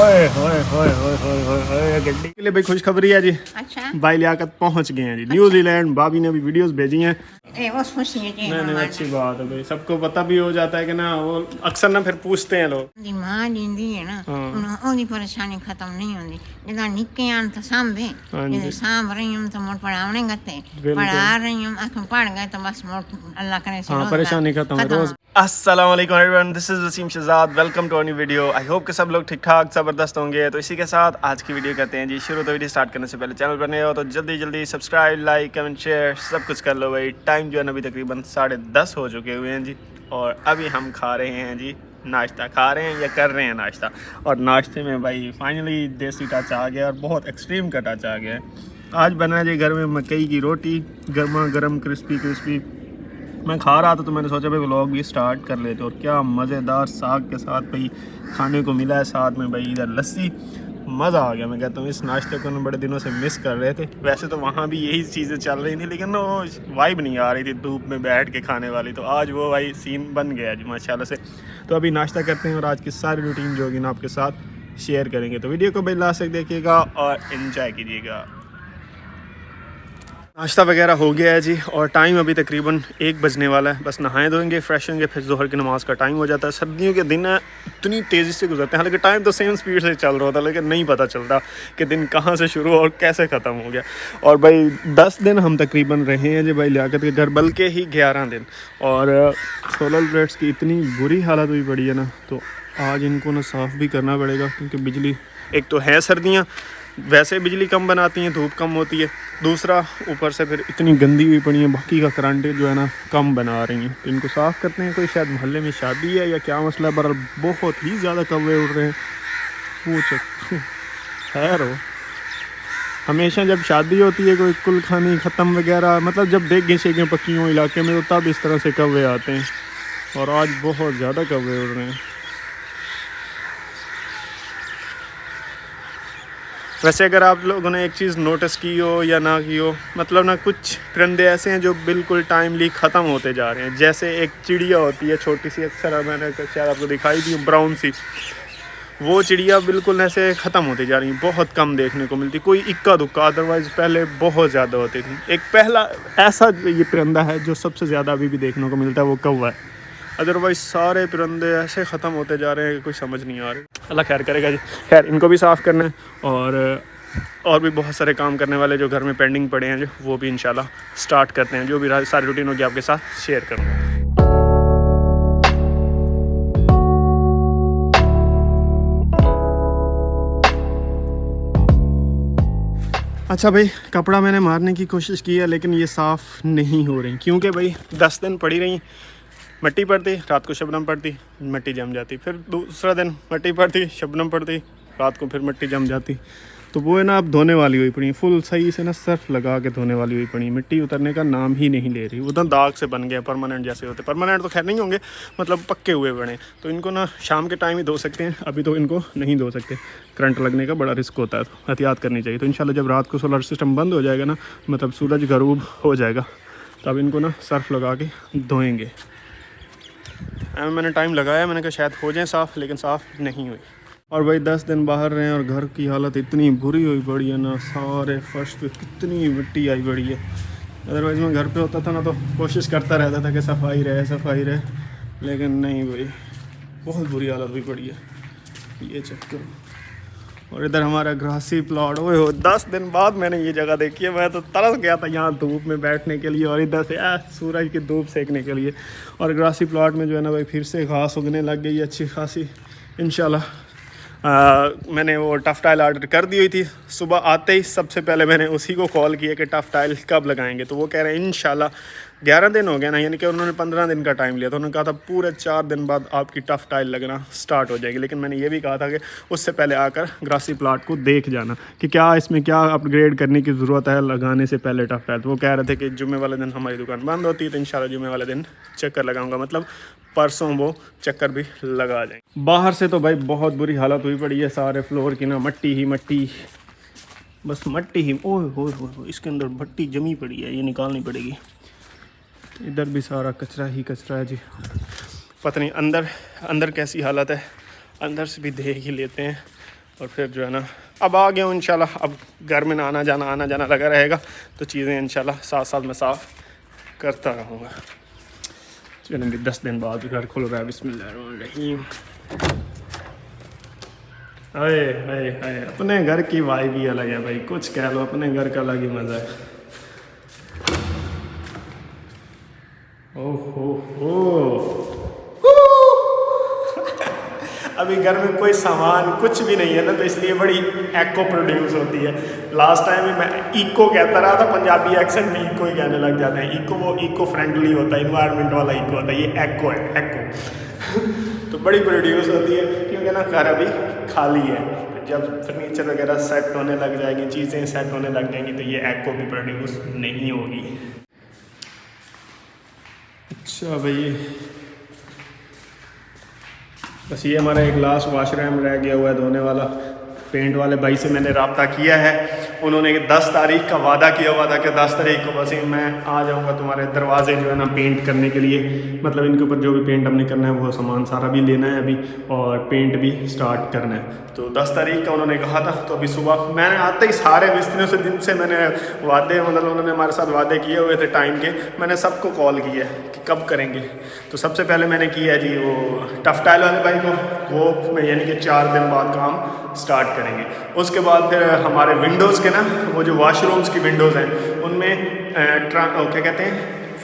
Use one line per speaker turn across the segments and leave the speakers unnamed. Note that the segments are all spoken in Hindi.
ओए होए होए होए होए होए होए गड्डी के लिए भाई खुशखबरी है जी।
अच्छा
भाई लियाकत पहुंच गए हैं जी न्यूजीलैंड। भाभी ने अभी वीडियोस भेजी हैं।
ए वो खुशी है जी
नहीं नहीं
हमारी
अच्छी बात है भाई, सबको पता भी हो जाता है कि ना, वो अक्सर ना फिर पूछते हैं लोग।
दी मां जिंदी है ना
हाँ।
उन्होंने परेशानी खत्म नहीं होती जदा निक्के आन तो सांभे
हाँ
जदा
जी
सांभ रही हूं तो मोट पढ़ावने गते
बिल्कुल।
पढ़ा रही हूं आंख पढ़ गए तो बस मोट अल्लाह करे से
हाँ
रोजगार
परेशानी खत्म है रोज।
हो।
अस्सलाम वालेकुम everyone, this is Wasim Shahzad. Welcome to a new video. I hope कि सब लोग ठीक ठाक ज़बरदस्त होंगे। तो इसी के साथ आज की वीडियो करते हैं जी शुरू। तो वीडियो स्टार्ट करने से पहले चैनल पर नए हो तो जल्दी जल्दी सब्सक्राइब, लाइक, कमेंट, शेयर सब कुछ कर लो भाई। टाइम जो है ना अभी तकरीबन 10:30 हो चुके हुए हैं जी, और अभी हम खा रहे हैं जी नाश्ता। खा रहे हैं या कर रहे हैं नाश्ता, और नाश्ते में भाई फाइनली देसी टच आ गया और बहुत एक्सट्रीम का टच आ गया है। आज बना जी घर में मकई की रोटी, गर्मा गर्म क्रिस्पी क्रिस्पी। मैं खा रहा था तो मैंने सोचा भाई व्लॉग भी स्टार्ट कर लेते, और क्या मज़ेदार साग के साथ भाई खाने को मिला है। साथ में भाई इधर लस्सी, मज़ा आ गया। मैं कहता हूँ इस नाश्ते को ना बड़े दिनों से मिस कर रहे थे। वैसे तो वहाँ भी यही चीज़ें चल रही थी, लेकिन ना वो वाइब नहीं आ रही थी धूप में बैठ के खाने वाली। तो आज वो भाई सीन बन गया जी माशाल्लाह से। तो अभी नाश्ता करते हैं और आज की सारी रूटीन जो होगी ना आपके साथ शेयर करेंगे। तो वीडियो को भाई लास्ट तक देखिएगा और इन्जॉय कीजिएगा। नाश्ता वगैरह हो गया है जी, और टाइम अभी तकरीबन 1 बजने वाला है। बस नहाए धोएंगे, फ्रेश होंगे, फिर जोहर की नमाज़ का टाइम हो जाता है। सर्दियों के दिन इतनी तेज़ी से गुजरते हैं, हालांकि टाइम तो सेम स्पीड से चल रहा था, लेकिन नहीं पता चलता कि दिन कहाँ से शुरू और कैसे ख़त्म हो गया। और भाई 10 दिन हम तकरीबन रहे हैं जी भाई लियाकत के घर, बल्कि ही 11 दिन। और सोलर प्लेट्स की इतनी बुरी हालत हुई पड़ी है ना, तो आज इनको ना साफ़ भी करना पड़ेगा, क्योंकि बिजली एक तो है सर्दियाँ, वैसे बिजली कम बनाती हैं, धूप कम होती है, दूसरा ऊपर से फिर इतनी गंदी हुई पड़ी है, बाकी का करंट जो है ना कम बना रही हैं। तो इनको साफ़ करते हैं। कोई शायद मोहल्ले में शादी है या क्या मसला है, पर बहुत ही ज़्यादा कौवे उड़ रहे हैं। वो खैर हो, हमेशा जब शादी होती है कोई कुल खानी ख़त्म वगैरह, मतलब जब देखें शेखें पक्की हों इलाके में, तो तब इस तरह से कौवे आते हैं, और आज बहुत ज़्यादा कौवे उड़ रहे हैं। वैसे अगर आप लोगों ने एक चीज़ नोटिस की हो या ना की हो, मतलब ना कुछ परिंदे ऐसे हैं जो बिल्कुल टाइमली ख़त्म होते जा रहे हैं। जैसे एक चिड़िया होती है छोटी सी, अक्सर मैंने शायद आपको दिखाई दी, ब्राउन सी, वो चिड़िया बिल्कुल ऐसे ख़त्म होती जा रही है, बहुत कम देखने को मिलती, कोई इक्का दुक्का। अदरवाइज़ पहले बहुत ज़्यादा होती थी। एक पहला ऐसा ये परिंदा है जो सबसे ज़्यादा अभी भी देखने को मिलता है, वो कौवा है। अदरवाइज़ सारे परिंदे ऐसे ख़त्म होते जा रहे हैं कि कुछ समझ नहीं आ रही। अल्लाह खैर करेगा जी। खैर इनको भी साफ़ करना है, और भी बहुत सारे काम करने वाले जो घर में पेंडिंग पड़े हैं, जो वो भी इंशाल्लाह स्टार्ट करते हैं। जो भी सारी रूटीन होगी आपके साथ शेयर करूँगा। अच्छा भाई, कपड़ा मैंने मारने की कोशिश की है, लेकिन ये साफ़ नहीं हो रही, क्योंकि भाई 10 दिन पड़ी रही, मिट्टी पड़ती, रात को शबनम पड़ती, मिट्टी जम जाती, फिर दूसरा दिन मिट्टी पड़ती, शबनम पड़ती, रात को फिर मिट्टी जम जाती। तो वो है ना अब धोने वाली हुई पड़ी, फुल सही से ना सर्फ लगा के धोने वाली हुई पड़ी। मिट्टी उतरने का नाम ही नहीं ले रही, उधर दाग से बन गया, परमानेंट जैसे होते। परमानेंट तो खैर नहीं होंगे, मतलब पक्के हुए बने। तो इनको ना शाम के टाइम ही धो सकते हैं, अभी तो इनको नहीं धो सकते, करंट लगने का बड़ा रिस्क होता है, तो एहतियात करनी चाहिए। तो इंशाल्लाह जब रात को सोलर सिस्टम बंद हो जाएगा ना, मतलब सूरज गरूब हो जाएगा, तब इनको ना सर्फ लगा के धोएँगे। मैंने टाइम लगाया, मैंने कहा शायद हो जाए साफ़, लेकिन साफ़ नहीं हुई। और भाई 10 दिन बाहर रहे हैं और घर की हालत इतनी बुरी हुई पड़ी है ना, सारे फर्श पे कितनी मिट्टी आई पड़ी है। अदरवाइज़ मैं घर पे होता था ना तो कोशिश करता रहता था कि सफाई रहे, लेकिन नहीं भाई, बहुत बुरी हालत हुई पड़ी है। ये चेक करो। और इधर हमारा ग्रासी प्लॉट, ओए हो 10 दिन बाद मैंने ये जगह देखी है। मैं तो तरस गया था यहाँ धूप में बैठने के लिए, और इधर से सूरज की धूप सेकने के लिए। और ग्रासी प्लॉट में जो है ना भाई फिर से घास उगने लग गई अच्छी खासी इंशाल्लाह। मैंने वो टफ़ टाइल ऑर्डर कर दी हुई थी। सुबह आते ही सबसे पहले मैंने उसी को कॉल किया कि टफ़ टाइल कब लगाएंगे, तो वो कह रहे हैं इंशाल्लाह। 11 दिन हो गए ना, यानी कि उन्होंने 15 दिन का टाइम लिया था। उन्होंने कहा था पूरे 4 दिन बाद आपकी टफ़ टाइल लगना स्टार्ट हो जाएगी, लेकिन मैंने ये भी कहा था कि उससे पहले आकर ग्रासी प्लाट को देख जाना कि क्या इसमें क्या अपग्रेड करने की ज़रूरत है लगाने से पहले टफ़ टाइल। तो वो कह रहे थे कि जुम्मे वाले दिन हमारी दुकान बंद होती है, तो इंशाल्लाह जुम्मे वाले दिन चक्कर लगाऊंगा, मतलब परसों वो चक्कर भी लगा जाएंगे। बाहर से तो भाई बहुत बुरी हालत हुई पड़ी है, सारे फ्लोर की ना मट्टी ही मट्टी, बस मट्टी ही। ओह हो, इसके अंदर भट्टी जमी पड़ी है, ये निकालनी पड़ेगी। इधर भी सारा कचरा ही कचरा है जी। पता नहीं अंदर कैसी हालत है, अंदर से भी देख ही लेते हैं। और फिर जो है ना अब आ गया हूँ इंशाल्लाह। अब घर में आना जाना लगा रहेगा, तो चीज़ें इंशाल्लाह साथ साथ में साफ़ करता रहूँगा। चलें भी 10 दिन बाद घर खुल रहा है। बिस्मिल्लाहिर्रहमानिर्रहीम। अरे हाय हाय, अपने घर की वाइब ही अलग है भाई, कुछ कह लो, अपने घर का अलग ही मज़ा है। ओहो अभी घर में कोई सामान कुछ भी नहीं है ना, तो इसलिए बड़ी एको प्रोड्यूस होती है। लास्ट टाइम भी मैं इको कहता रहा था, पंजाबी एक्सेंट में इको ही कहने लग जाते हैं। इको वो इको फ्रेंडली होता है, इन्वायरमेंट वाला इको होता है, ये एको है एको तो बड़ी प्रोड्यूस होती है, क्योंकि ना घर अभी खाली है। जब फर्नीचर वगैरह सेट होने लग जाएंगे, चीज़ें सेट होने लग जाएंगी, तो ये एको भी प्रोड्यूस नहीं होगी। अच्छा भाई, बस ये हमारा एक लास्ट वाशरूम रह गया हुआ है धोने वाला। पेंट वाले भाई से मैंने रब्ता किया है, उन्होंने 10 तारीख का वादा किया हुआ था कि 10 तारीख को बस मैं आ जाऊंगा तुम्हारे दरवाजे जो है ना पेंट करने के लिए। मतलब इनके ऊपर जो भी पेंट हमने करना है वो सामान सारा भी लेना है अभी, और पेंट भी स्टार्ट करना है। तो 10 तारीख का उन्होंने कहा था। तो अभी सुबह मैंने आते ही सारे मिस्त्रियों से दिन से मैंने वादे, मतलब उन्होंने हमारे साथ वादे किए हुए थे टाइम के, मैंने सबको कॉल किया कि कब करेंगे। तो सबसे पहले मैंने किया जी वो टफ टाइल वाले भाई को, वो यानी कि 4 दिन बाद काम स्टार्ट करेंगे। उसके बाद फिर हमारे विंडोज़ के ना, वो जो वॉशरूम्स की विंडोज़ हैं उनमें क्या कहते हैं,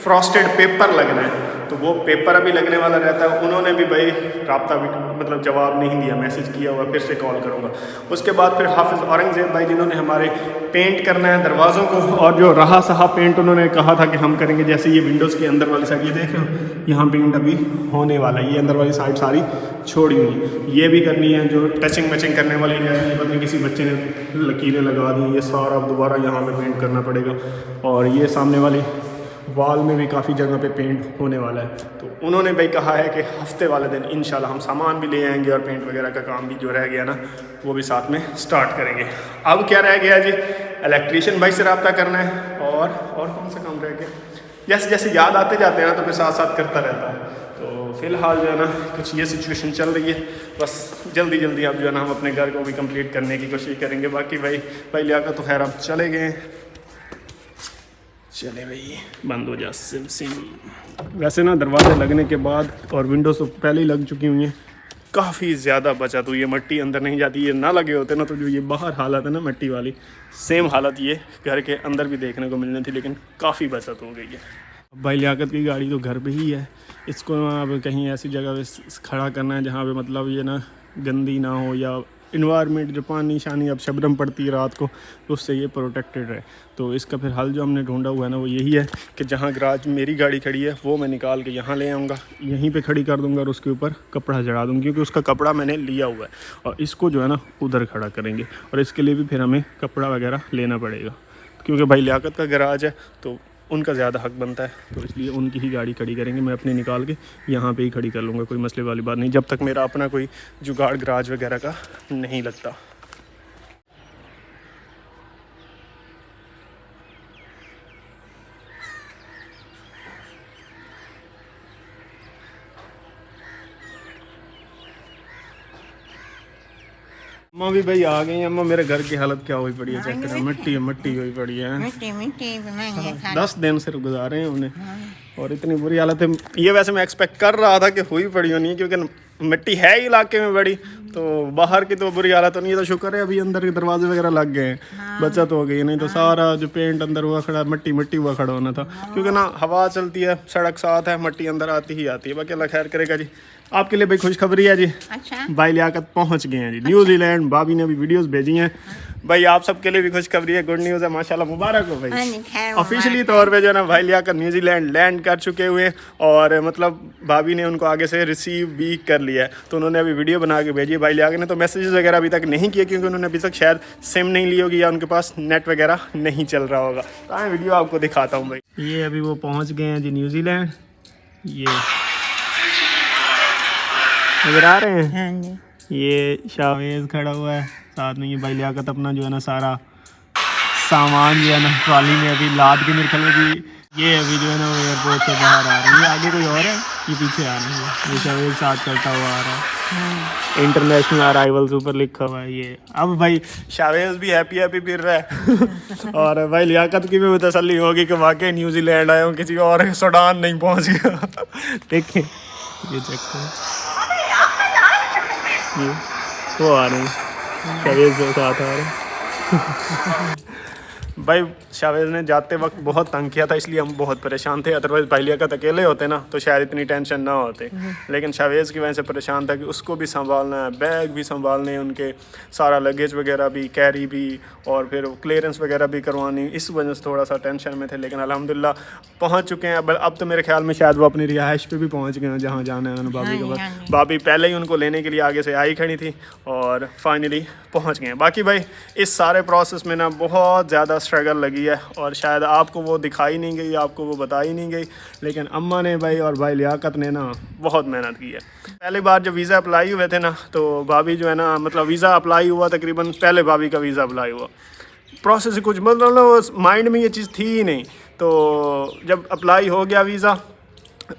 फ्रॉस्टेड पेपर लगना है, तो वो पेपर अभी लगने वाला रहता है। उन्होंने भी भाई राब्ता भी मतलब जवाब नहीं दिया, मैसेज किया हुआ, फिर से कॉल करूँगा। उसके बाद फिर हाफिज़ औरंगज़ेब भाई जिन्होंने हमारे पेंट करना है दरवाज़ों को, और जो रहा सहा पेंट उन्होंने कहा था कि हम करेंगे। जैसे ये विंडोज़ की अंदर वाली साइड, ये देख रहे हो, यहाँ पेंट अभी होने वाला है। ये अंदर वाली साइड सारी छोड़ी हुई, ये भी करनी है। जो टचिंग मचिंग करने वाली है, ये पता नहीं किसी बच्चे ने लकीरें लगा दी, ये सारा दोबारा यहाँ पे पेंट करना पड़ेगा। और ये सामने वाली वॉल में भी काफ़ी जगह पे पेंट होने वाला है। तो उन्होंने भाई कहा है कि हफ्ते वाले दिन इंशाल्लाह हम सामान भी ले आएंगे, और पेंट वगैरह का काम भी जो रह गया ना वो भी साथ में स्टार्ट करेंगे। अब क्या रह गया जी, इलेक्ट्रीशियन भाई से रब्ता करना है, और कौन सा काम रह गया। जैसे जैसे याद आते जाते हैं ना, तो फिर साथ साथ करता रहता है। तो फ़िलहाल जो है ना कुछ ये सिचुएशन चल रही है। बस जल्दी जल्दी अब जो है ना हम अपने घर को भी कंप्लीट करने की कोशिश करेंगे। बाकी भाई लियाकत तो खैर अब चले गए हैं। चले भाई, बंद हो जा सिम सिम। वैसे ना दरवाजे लगने के बाद और विंडोज़ तो पहले ही लग चुकी हुई हैं, काफ़ी ज़्यादा बचत हुई है। मट्टी अंदर नहीं जाती, ये ना लगे होते ना तो जो ये बाहर हालत है ना मट्टी वाली, सेम हालत ये घर के अंदर भी देखने को मिलनी थी, लेकिन काफ़ी बचत हो गई है। भाई लियाकत की गाड़ी तो घर पे ही है, इसको अब कहीं ऐसी जगह पे खड़ा करना है जहाँ पे मतलब ये ना गंदी ना हो, या इन्वायरमेंट जो पानी शानी अब शबनम पड़ती है रात को, तो उससे ये प्रोटेक्टेड है। तो इसका फिर हल जो हमने ढूंढा हुआ है ना वो यही है कि जहाँ गराज मेरी गाड़ी खड़ी है वो मैं निकाल के यहाँ ले आऊँगा, यहीं पे खड़ी कर दूँगा, और उसके ऊपर कपड़ा चढ़ा दूँगी, क्योंकि उसका कपड़ा मैंने लिया हुआ है। और इसको जो है ना उधर खड़ा करेंगे, और इसके लिए भी फिर हमें कपड़ा वगैरह लेना पड़ेगा, क्योंकि भाई लियाकत का गराज है तो उनका ज़्यादा हक बनता है। तो इसलिए उनकी ही गाड़ी खड़ी करेंगे, मैं अपनी निकाल के यहाँ पे ही खड़ी कर लूँगा, कोई मसले वाली बात नहीं, जब तक मेरा अपना कोई जुगाड़ गराज वगैरह का नहीं लगता। अम्मा भी भाई आ गई हैं। अम्मा मेरे घर की हालत क्या हुई पड़ी है, चेक करो, मिट्टी मिट्टी हुई पड़ी है।
मिट्टी बनाएंगे
10 दिन सिर्फ गुजारे हैं उन्हें, और इतनी बुरी हालत है। ये वैसे मैं एक्सपेक्ट कर रहा था कि हुई पड़ी होनी है, क्योंकि मिट्टी है ही इलाके में बड़ी, तो बाहर की तो बुरी हालत नहीं है। तो शुक्र है अभी अंदर के दरवाजे वगैरह लग गए हैं, बचत हो गई, नहीं तो सारा जो पेंट अंदर हुआ खड़ा, मिट्टी हुआ खड़ा होना था। क्योंकि ना हवा चलती है, सड़क साथ है, मिट्टी अंदर आती ही आती है। बाकी अल्लाह खैर करेगा जी। आपके लिए भाई खुशखबरी है जी,
अच्छा
भाई लियाकत पहुंच गए हैं जी न्यूजीलैंड। भाभी ने अभी वीडियोस भेजी हैं भाई, आप सबके लिए भी खुशखबरी है, गुड न्यूज़ है, माशाल्लाह, मुबारक हो भाई। ऑफिशियली तौर पे जो है ना भाई लियाकत न्यूजीलैंड लैंड कर चुके हुए, और मतलब भाभी ने उनको आगे से रिसीव भी कर लिया है। तो उन्होंने अभी वीडियो बना के भेजी। भाई लियाकत ने तो मैसेजेस वगैरह अभी तक नहीं किए, क्योंकि उन्होंने अभी तक शायद सिम नहीं ली होगी, या उनके पास नेट वगैरह नहीं चल रहा होगा। तो मैं वीडियो आपको दिखाता हूँ भाई। ये अभी वो पहुँच गए हैं जी न्यूजीलैंड, ये नजर आ रहे हैं।
हाँ जी,
ये शावेज खड़ा हुआ है साथ में, ये भाई लियाकत अपना जो है ना सारा सामान जो है ना ट्रॉली में अभी लाद के मेरे ख्याल में, ये अभी जो है ना वो एयरपोर्ट से बाहर आ रही है। आगे कोई और है ये पीछे आ रही है, ये शावेज साथ करता हुआ आ रहा है। इंटरनेशनल अराइवल्स ऊपर लिखा हुआ है ये। अब भाई शावेज भी हैप्पी हैप्पी फिर रहा है और भाई लियाकत की भी तसल्ली होगी कि वाकई न्यूजीलैंड आया हूँ, किसी और सूडान नहीं पहुँच गया। देखें ये चेक करें, ये वो आ रहे हैं शावेज के साथ आ रहे हैं। भाई शावेज ने जाते वक्त बहुत तंग किया था, इसलिए हम बहुत परेशान थे। अदरवाइज़ भाई लियाकत अकेले होते ना तो शायद इतनी टेंशन ना होते, लेकिन शावेज की वजह से परेशान था कि उसको भी संभालना है, बैग भी संभालने हैं उनके, सारा लगेज वगैरह भी, कैरी भी, और फिर क्लियरेंस वगैरह भी करवानी। इस वजह से थोड़ा सा टेंशन में थे, लेकिन अल्हम्दुलिल्लाह पहुँच चुके हैं। अब तो मेरे ख्याल में शायद वो अपनी रिहाइश पे भी पहुँच गए हैं जहाँ जाना है उन्होंने भाभी के पास। भाभी पहले ही उनको लेने के लिए आगे से आई खड़ी थी और फाइनली पहुँच गए हैं। बाकी भाई इस सारे प्रोसेस में ना बहुत ज़्यादा स्ट्रगल लगी है और शायद आपको वो दिखाई नहीं गई, आपको वो बताई नहीं गई, लेकिन अम्मा ने भाई और भाई लियाकत ने ना बहुत मेहनत की है। पहली बार जब वीज़ा अप्लाई हुए थे ना तो भाभी जो है ना, मतलब वीज़ा अप्लाई हुआ तकरीबन पहले भाभी का वीज़ा अप्लाई हुआ, प्रोसेस कुछ मतलब माइंड में ये चीज़ थी ही नहीं। तो जब अप्लाई हो गया वीज़ा,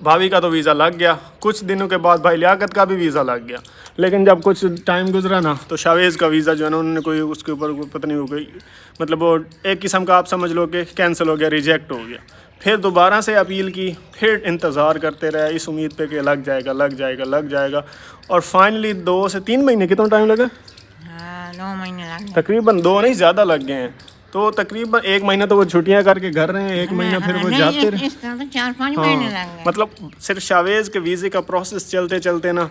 भाभी का तो वीज़ा लग गया, कुछ दिनों के बाद भाई लियाकत का भी वीज़ा लग गया। लेकिन जब कुछ टाइम गुजरा ना तो शावेज़ का वीज़ा जो है ना, उन्होंने कोई उसके ऊपर पता नहीं हो गई, मतलब वो एक किस्म का आप समझ लो कि कैंसिल हो गया, रिजेक्ट हो गया। फिर दोबारा से अपील की, फिर इंतज़ार करते रहे इस उम्मीद पे कि लग जाएगा लग जाएगा लग जाएगा, और फाइनली 2 से 3 महीने, कितना टाइम लगा?
2 महीने लग गए
तकरीबन 2 नहीं ज़्यादा लग गए हैं। तो तकरीबन 1 महीना तो वो छुट्टियां करके घर रहे हैं, 1 महीना फिर वो जाते रहे।
इस तरह तो 4-5 महीने लग गए।
मतलब सिर्फ शावेज़ के वीज़े का प्रोसेस चलते चलते ना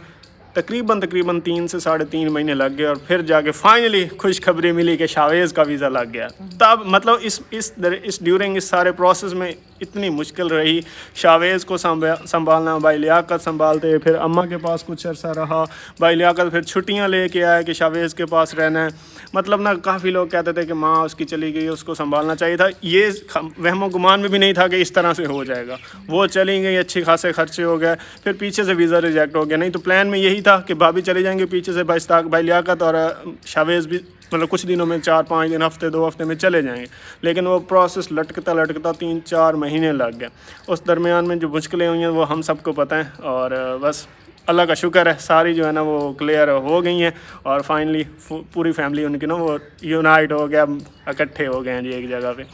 तकरीबन 3 से 3.5 महीने लग गए, और फिर जाके फाइनली खुशखबरी मिली कि शावेज़ का वीज़ा लग गया। तब मतलब इस ड्यूरिंग इस सारे प्रोसेस में इतनी मुश्किल रही शावेज़ को संभालना। भाई लियाकत संभालते, फिर अम्मा के पास कुछ अर्सा रहा, भाई लियाकत फिर छुट्टियां लेके आया कि शावेज़ के पास रहना है। मतलब ना काफ़ी लोग कहते थे कि माँ उसकी चली गई, उसको संभालना चाहिए था। ये वहमो गुमान में भी नहीं था कि इस तरह से हो जाएगा। वो चली गई, अच्छे खासे खर्चे हो गए, फिर पीछे से वीज़ा रिजेक्ट हो गया। नहीं तो प्लान में यही था कि भाभी चली जाएंगे, पीछे से भाई लियाकत और शावेज़ भी मतलब कुछ दिनों में 4-5 दिन, हफ्ते 2 हफ्ते में चले जाएंगे। लेकिन वो प्रोसेस लटकता लटकता 3-4 महीने लग गए। उस दरमियान में जो मुश्किलें हुई हैं वो हम सबको पता है, और बस अल्लाह का शुक्र है सारी जो है ना वो क्लियर हो गई हैं, और फाइनली पूरी फैमिली उनकी ना वो यूनाइट हो गया, इकट्ठे हो गए हैं जी एक जगह पे।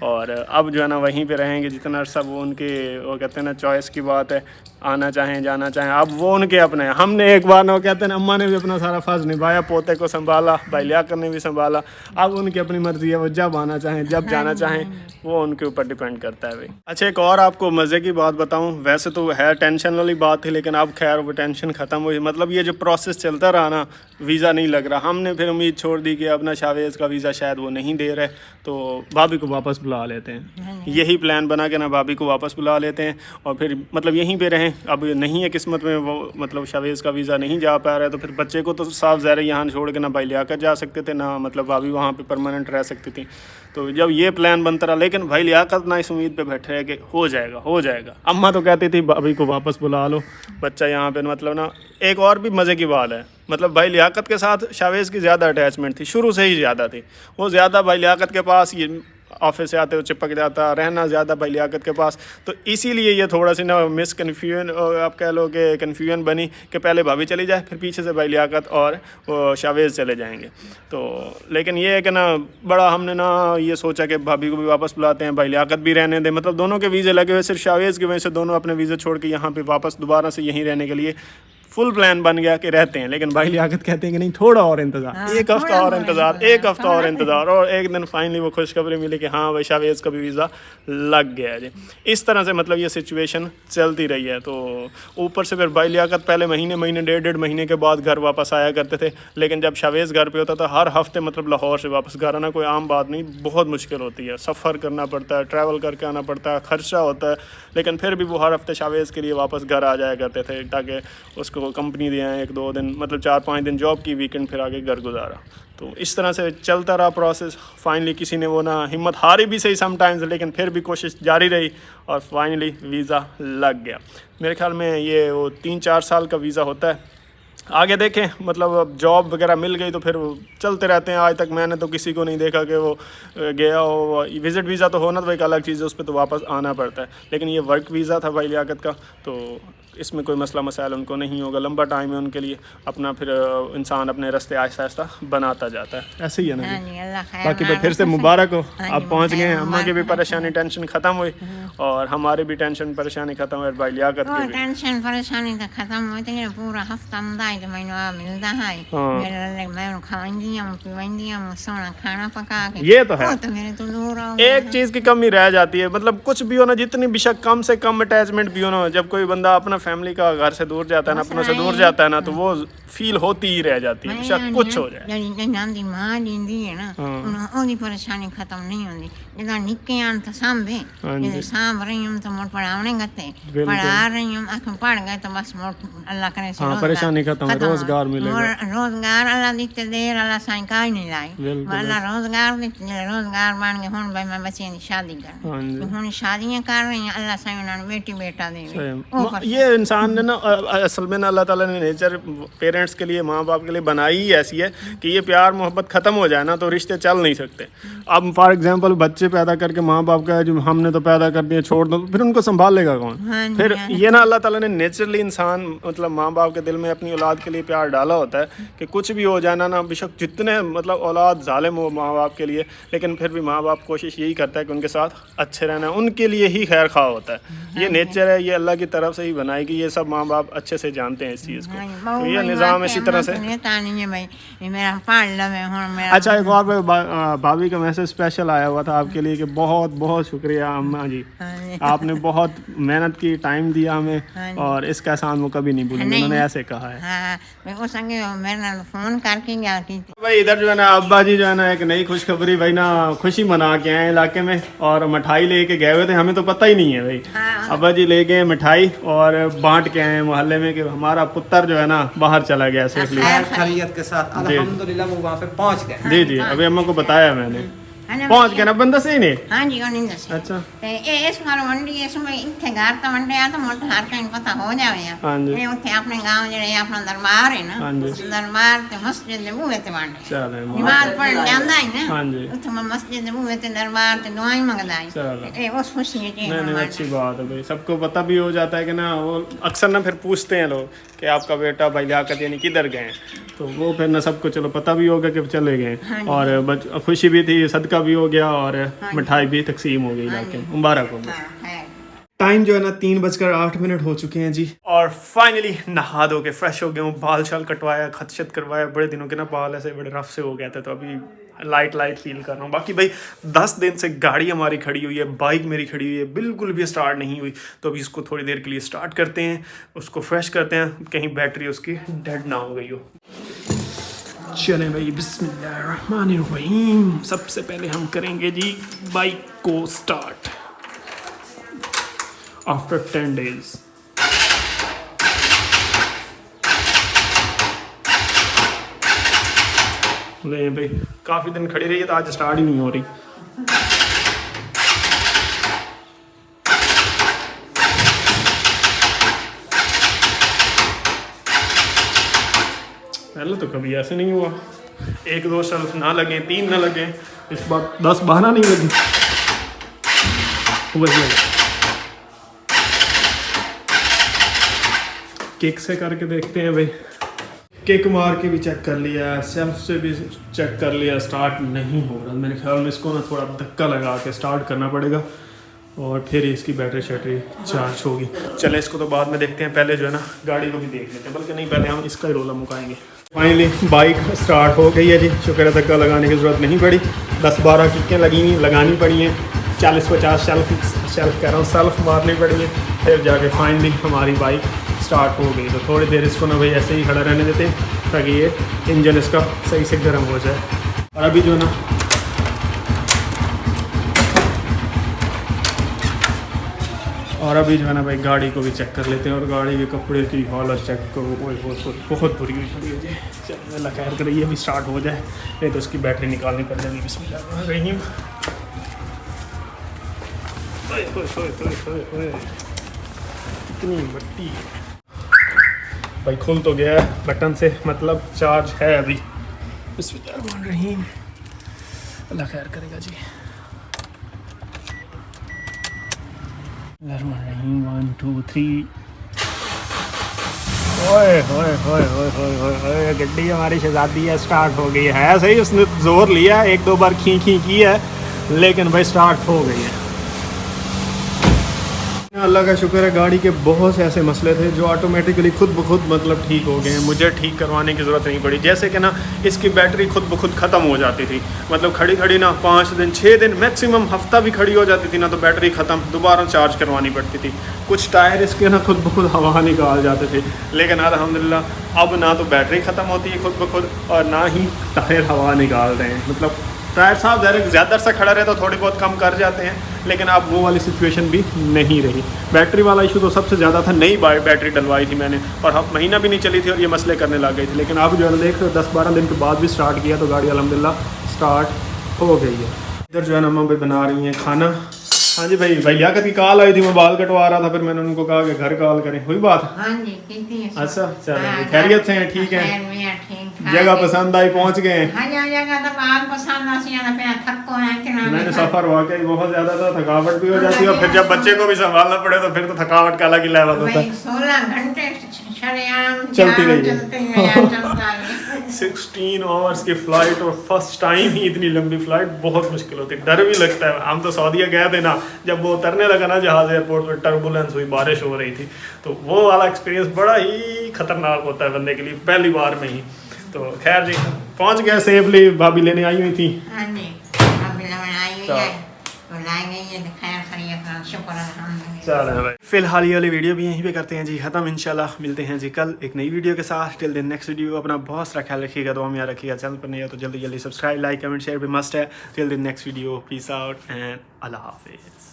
और अब जो है ना वहीं पे रहेंगे जितना अरसा। वो उनके वो कहते हैं ना चॉइस की बात है, आना चाहें जाना चाहें, अब वो उनके अपने हैं। हमने एक बार ना वो कहते हैं ना, अम्मा ने भी अपना सारा फ़र्ज़ निभाया, पोते को संभाला, भाई लियाकत ने भी संभाला। अब उनकी अपनी मर्ज़ी है, वो जब आना चाहें जब जाना चाहें, वो उनके ऊपर डिपेंड करता है भाई। अच्छा एक और आपको मज़े की बात बताऊँ, वैसे तो है टेंशन वाली बात थी, लेकिन अब खैर वो टेंशन ख़त्म हुई। मतलब ये जो प्रोसेस चलता रहा ना, वीज़ा नहीं लग रहा, हमने फिर उम्मीद छोड़ दी कि अपना शावेज़ का वीज़ा शायद वो नहीं दे रहे, तो भाभी को वापस बुला लेते हैं। यही प्लान बना के ना भाभी को वापस बुला लेते हैं और फिर मतलब यहीं पे रहें। अब नहीं है किस्मत में वो, मतलब शावेज़ का वीज़ा नहीं जा पा रहा है, तो फिर बच्चे को तो साफ ज़ाहिर यहाँ छोड़ के ना भाई लियाकत जा सकते थे, ना मतलब भाभी वहाँ पे परमानेंट रह सकती थी। तो जब ये प्लान बनता रहा, लेकिन भाई लियाकत ना इस उम्मीद पे बैठे रहे कि हो जाएगा हो जाएगा। अम्मा तो कहती थी भाभी को वापस बुला लो, बच्चा यहाँ पे। मतलब ना एक और भी मज़े की बात है, मतलब भाई लियाकत के साथ शावेज़ की ज़्यादा अटैचमेंट थी, शुरू से ही ज़्यादा थी। वो ज़्यादा भाई लियाकत के पास, ये ऑफिस से आते हुए चिपक जाता, रहना ज़्यादा भाई लियाकत के पास। तो इसीलिए ये थोड़ा सी ना मिसकन्फ्यूजन, आप कह लो कि कन्फ्यूजन बनी कि पहले भाभी चली जाए, फिर पीछे से भाई लियाकत और वो शावेज़ चले जाएंगे। तो लेकिन ये है कि ना बड़ा हमने ना ये सोचा कि भाभी को भी वापस बुलाते हैं, भाई लियाकत भी रहने दें। मतलब दोनों के वीज़े लगे हुए, सिर्फ शावेज़ की वजह से दोनों अपने वीज़े छोड़ के यहाँ पर वापस दोबारा से यहीं रहने के लिए फुल प्लान बन गया कि रहते हैं। लेकिन भाई लियाकत कहते हैं कि नहीं, थोड़ा और इंतज़ार, एक हफ़्ता और इंतज़ार, एक हफ़्ता और इंतज़ार। और एक दिन फाइनली वो खुशखबरी मिली कि हाँ भाई शावेज़ का भी वीज़ा लग गया है जी। इस तरह से मतलब ये सिचुएशन चलती रही है। तो ऊपर से फिर भाई लियाकत पहले महीने 1.5 महीने के बाद घर वापस आया करते थे, लेकिन जब शावेज़ घर पे होता था हर हफ्ते मतलब लाहौर से वापस घर आना कोई आम बात नहीं, बहुत मुश्किल होती है। सफ़र करना पड़ता है, ट्रैवल करके आना पड़ता है, खर्चा होता है, लेकिन फिर भी वो हर हफ्ते शावेज़ के लिए वापस घर आ जाया करते थे ताकि उसको कंपनी दिया है 1-2 दिन, मतलब 4-5 दिन जॉब की, वीकेंड फिर आगे घर गुजारा। तो इस तरह से चलता रहा प्रोसेस। फाइनली किसी ने वो ना हिम्मत हारी भी सही समटाइम्स, लेकिन फिर भी कोशिश जारी रही और फाइनली वीज़ा लग गया। मेरे ख्याल में ये वो 3-4 साल का वीज़ा होता है। आगे देखें, मतलब अब जॉब वगैरह मिल गई तो फिर चलते रहते हैं। आज तक मैंने तो किसी को नहीं देखा कि वो गया हो। विज़िट वीज़ा तो होना तो एक अलग चीज़ है, उस पर तो वापस आना पड़ता है, लेकिन ये वर्क वीज़ा था भाई लियाकत का, तो इसमें कोई मसला मसाइल उनको नहीं होगा, लंबा टाइम है उनके लिए, अपना फिर इंसान अपने रास्ते आहिस्ता आहिस्ता बनाता जाता है, ऐसे ही है ना
हाँ
जी।
जी, अल्लाह खैर
बाकी भाई
ना
फिर से
रखे।
मुबारक हो,
हाँ
आप
जी,
पहुंच गए,
मुबारक
अम्मा की भी
हो।
परेशानी टेंशन ख़त्म हुई और हमारी भी टेंशन परेशानी ख़त्म हुई, भाई लियाकत
और
की भी।
टेंशन परेशानी तो खत्म होती है, पूरा हफ्ता मुदाई तो मैंने आ मिलता है
हाँ।
मेरे मैं खावंदी हूँ पीवंदी हूँ सोना खाना पका के,
ये तो है।
वो तो मेरे तो दूर हो गया
एक
है।
चीज़ की कमी रह जाती है, मतलब कुछ भी हो ना, जितनी बेशक कम से कम अटैचमेंट भी हो ना, जब कोई बंदा अपना फैमिली का घर से दूर जाता है ना, अपनों से दूर जाता है ना, तो वो फील होती ही रह जाती है, बेशक कुछ हो जाए।
ਜਿਹੜੀ ਨਾਂਦੀ ਮਾਂ ਦਿੰਦੀ ਹੈ ਨਾ ਉਹਦੀ ਪਰੇਸ਼ਾਨੀ ਖਤਮ ਨਹੀਂ ਹੁੰਦੀ, ਜਦੋਂ ਨਿੱਕੇ ਆਂ ਤਾਂ ਸਾਂਭੇ ਜੇ ਸਾਂਭ ਰਹੀ ਹੂੰ ਤਾਂ ਮੋੜ ਪੜਾਉਣੇ ਗੱਤੇ ਪੜਾ ਰਹੀ ਹੂੰ ਅੱਖ ਪੜ ਗਏ ਤਾਂ ਬਸ ਮੋੜ ਅੱਲਾਹ करे से
परेशानी खत्म है, रोजगार मिलेगा,
रोजगार अल्लाह दिते देर अल्लाह साईं काई नहीं लाई अल्लाह रोजगार दिते, रोजगार बन गए हुन भाई मैं बच्चियां की शादी कर हुन शादियां कर रही हैं, अल्लाह साईं उन्होंने बेटी बेटा दे।
ये इंसान ने ना असल में ना अल्लाह ताला ने नेचर पेरेंट्स के लिए, माँ बाप के लिए बनाई ही ऐसी है कि ये प्यार मोहब्बत ख़त्म हो जाए ना तो रिश्ते चल नहीं सकते। अब फॉर एग्जांपल बच्चे पैदा करके माँ बाप का जो हमने तो पैदा कर दिया छोड़ दो, फिर उनको संभाल लेगा कौन? फिर ये ना अल्लाह ताला ने नेचुरली इंसान मतलब माँ बाप के दिल में अपनी औलाद के लिए प्यार डाला होता है कि कुछ भी हो जाना ना, बेशक जितने मतलब औलाद जालिम हो माँ बाप के लिए, लेकिन फिर भी माँ बाप कोशिश यही करता है कि उनके साथ अच्छे रहना, उनके लिए ही खैर खा होता है। ये नेचर है, ये अल्लाह की तरफ से ही बनाई कि ये सब माँ बाप अच्छे से जानते हैं इस चीज़ को, तो ये निज़ाम इसी तरह से। अच्छा एक और भाभी का मैसेज स्पेशल आया हुआ था आपके लिए कि बहुत बहुत शुक्रिया अम्मा जी, आपने बहुत मेहनत की, टाइम दिया हमें और इसका एहसान वो कभी नहीं भूलेंगे, उन्होंने ऐसे कहा है।
फोन करके
भाई इधर जो है ना अब्बा जी जो है ना एक नई खुशखबरी भाई ना खुशी मना के आए इलाके में और मिठाई लेके गए हुए थे, हमें तो पता ही नहीं है भाई। अब्बा जी ले गए मिठाई और बांट के आए मोहल्ले में कि हमारा पुत्र जो है ना बाहर चला गया सेफली
खैरियत के साथ अल्हम्दुलिल्लाह वो वहाँ पे पहुँच गए।
जी जी, अभी अम्मा को बताया मैंने, पहुंच गए ना बंदा सही नहीं।
हाँ जी और नहीं दस
अच्छा
ते इस बार मंडी इसमें इतने घर तो मंडे आ तो मोटा हर कहीं पता हो जावे यार
हाँ जी।
ये उठे अपने गांव जेड़े अपना दरबार है ना,
हाँ जी।
दरबार ते मस्जिद दे बूहे ते मंडे
चले
नमाज पढ़ जांदा है ना,
हाँ जी।
उठे मस्जिद दे बूहे ते दरबार ते दुआई मंगदा है,
चलो।
ए उस खुशी है
नहीं अच्छी बात है भाई, सबको पता भी हो जाता है कि ना, वो अक्सर ना फिर पूछते हैं लोग कि आपका बेटा भाई लियाकत यानी किधर गए, तो वो फिर ना सबको चलो पता भी होगा कि चले गए और खुशी भी थी, सदका भी हो गया और मिठाई भी तकसीम हो गई, इलाके में मुबारक हो। टाइम जो है ना 3:08 हो चुके हैं जी और फाइनली नहा धो के फ्रेश हो गया हूँ, बाल शाल कटवाया, खतशत करवाया, बड़े दिनों के ना बाल ऐसे बड़े रफ से हो गए थे, तो अभी लाइट फील कर रहा हूँ। बाकी भाई 10 दिन से गाड़ी हमारी खड़ी हुई है, बाइक मेरी खड़ी हुई है, बिल्कुल भी स्टार्ट नहीं हुई, तो अभी इसको थोड़ी देर के लिए स्टार्ट करते हैं, उसको फ्रेश करते हैं, कहीं बैटरी उसकी डेड ना हो गई हो। चले भाई बिस्मिल्लाहिर्रहमानिर्रहीम, सबसे पहले हम करेंगे जी बाइक को स्टार्ट आफ्टर 10 days। ले भाई काफ़ी दिन खड़ी रही है तो आज स्टार्ट ही नहीं हो रही। पहले तो कभी ऐसे नहीं हुआ, 1-2 शेल्फ ना लगे, 3 ना लगे, इस बार 10-12 नहीं लगी। किक से करके देखते हैं भाई, किक मार के भी चेक कर लिया, सेल्फ से भी चेक कर लिया, स्टार्ट नहीं हो रहा। मेरे ख्याल में इसको ना थोड़ा धक्का लगा के स्टार्ट करना पड़ेगा और फिर इसकी बैटरी शैटरी चार्ज होगी। चले इसको तो बाद में देखते हैं, पहले जो है ना गाड़ी को भी देख लेते हैं, बल्कि नहीं पहले हम इसका ही रोला मुकाएंगे। फाइनली बाइक स्टार्ट हो गई है जी, शुक्र है धक्का लगाने की ज़रूरत नहीं पड़ी, 10-12 किकें लगानी पड़ी हैं, 40-50 शेल्फ कह रहा हूँ सेल्फ मारनी पड़ी है, फिर जाके फाइनली हमारी बाइक स्टार्ट हो गई। तो थोड़ी देर इसको ना भाई ऐसे ही खड़ा रहने देते हैं ताकि ये इंजन इसका सही से गर्म हो जाए। और अभी जो ना है ना भाई गाड़ी को भी चेक कर लेते हैं और गाड़ी के कपड़े की हालत चेक करो, बहुत बुरी हुई खड़ी है। चलो अल्लाह खैर करिए अभी स्टार्ट हो जाए, नहीं तो उसकी बैटरी निकालनी पड़ जाएगी। बिस्मिल्लाह इतनी मट्टी भाई, खुल तो गया है बटन से, मतलब चार्ज है अभी। बिस्मिल्लाहिर्रहमानिर्रहीम, अल्लाह खैर करेगा जी। 1 2 3 ओए होए होए होए होए होए होए, गड्डी हमारी शहजादी है स्टार्ट हो गई है सही, उसने जोर लिया एक दो बार खी की है लेकिन भाई स्टार्ट हो गई है। अल्लाह का शुक्र है, गाड़ी के बहुत से ऐसे मसले थे जो ऑटोमेटिकली खुद ब खुद मतलब ठीक हो गए हैं, मुझे ठीक करवाने की ज़रूरत नहीं पड़ी। जैसे कि ना इसकी बैटरी खुद ब खुद ख़त्म हो जाती थी, मतलब खड़ी खड़ी ना 5 दिन 6 दिन मैक्सिमम हफ्ता भी खड़ी हो जाती थी ना, तो बैटरी ख़त्म, दोबारा चार्ज करवानी पड़ती थी। कुछ टायर इसके ना खुद ब खुद हवा निकाल जाते थे, लेकिन अल्हम्दुलिल्लाह अब ना तो बैटरी ख़त्म होती है खुद ब खुद और ना ही टायर हवा निकाल रहे हैं। मतलब टायर साहब ज़्यादा सा खड़ा रहे तो थोड़ी बहुत कम कर जाते हैं, लेकिन अब वो वाली सिचुएशन भी नहीं रही। बैटरी वाला इशू तो सबसे ज़्यादा था, नई बैटरी डलवाई थी मैंने और अब महीना भी नहीं चली थी और ये मसले करने लग गई थी, लेकिन अब जो है देख 10-12 दिन के बाद भी स्टार्ट किया तो गाड़ी अल्हम्दुलिल्लाह स्टार्ट हो गई है। इधर जो है ना मम्मी बना रही हैं खाना। हाँ जी भाई, भैया की कॉल आई थी, मैं बाल कटवा रहा था, फिर मैंने उनको कहा कि घर कॉल करें, हुई बात?
हाँ जी ठीक है।
अच्छा चलो, खैरियत से हैं? ठीक है, जगह पसंद आई, पहुँच गए?
हाँ जगह तो बहुत पसंद आई, थको है।
मैंने सफ़र वाकई बहुत ज़्यादा था, थकावट भी हो जाती है और फिर जब बच्चे को भी संभालना पड़े तो फिर तो थकावट का अलग ही लेवल होता है।
16 घंटे
चलती रही है 16 आवर्स की फ़्लाइट और फर्स्ट टाइम ही इतनी लंबी फ़्लाइट बहुत मुश्किल होती है, डर भी लगता है। हम तो सऊदीया गए थे ना, जब वो उतरने लगा ना जहाज़ एयरपोर्ट पर, टर्बुलेंस हुई, बारिश हो रही थी, तो वो वाला एक्सपीरियंस बड़ा ही ख़तरनाक होता है बंदे के लिए पहली बार में ही। तो खैर जी पहुँच गए सेफली, भाभी लेने आई हुई थी। फिलहाल ये वाली वीडियो भी यहीं पे करते हैं जी ख़त्म, इंशाल्लाह मिलते हैं जी कल एक नई वीडियो के साथ। टिल दिन नेक्स्ट वीडियो, अपना बहुत सारा ख्याल रखिएगा, दुआ में याद रखिएगा। चैनल पर नहीं हो तो जल्दी जल्दी सब्सक्राइब, लाइक, कमेंट, शेयर भी मस्ट है। Till then next video, peace out and अल्लाह हाफिज़।